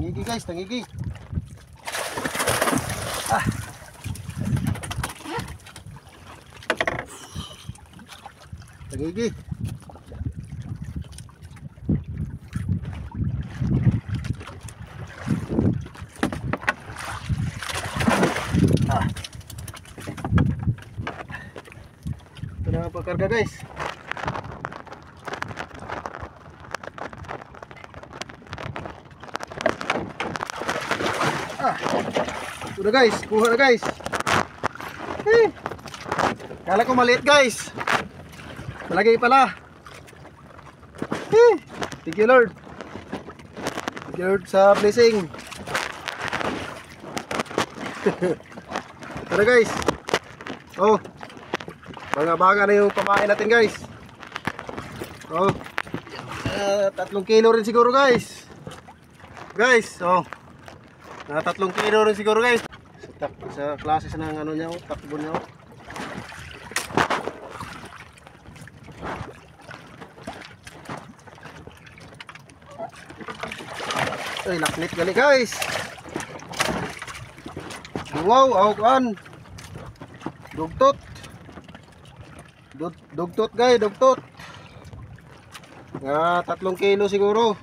Tangigi guys, tangigi. Ah. Tangigi. Ah. Ito na ang pagkarga guys. Ah. Ito na guys, kuha na guys. Kala ko maliit guys. Malagay pala. Thank you Lord. Thank you Lord sa blessing. Ito na guys. Oh, banga-banga na yung pamain natin guys. Oh, 3 kilo rin siguro guys. Guys, oh, 3 kilo rin siguro guys. Sa klase sa ng ano niya, takbo niya. Ay, laknit gali guys. Wow, awan. Dugtot. Dugtot guys, dugtot. Nga 3 kilo siguro.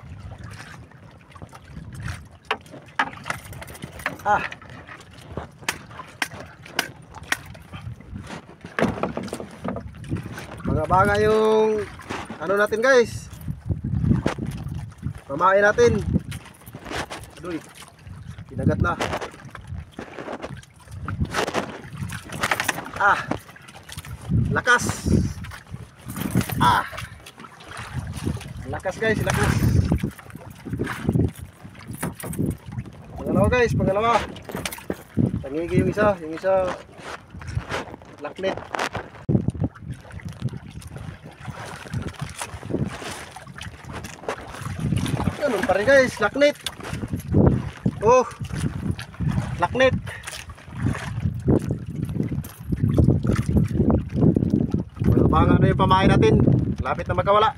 Ah. Banga-banga yung ano natin guys. Pamain natin. Aduh, kinagat na. Ah, lakas. Ah, lakas guys, lakas. Pangalawa guys, pangalawa. Tangigi yung isa laknit. Ganun pa rin guys, laknit. Oh, laknit. Banga na yung pamain natin. Lapit na magkawala.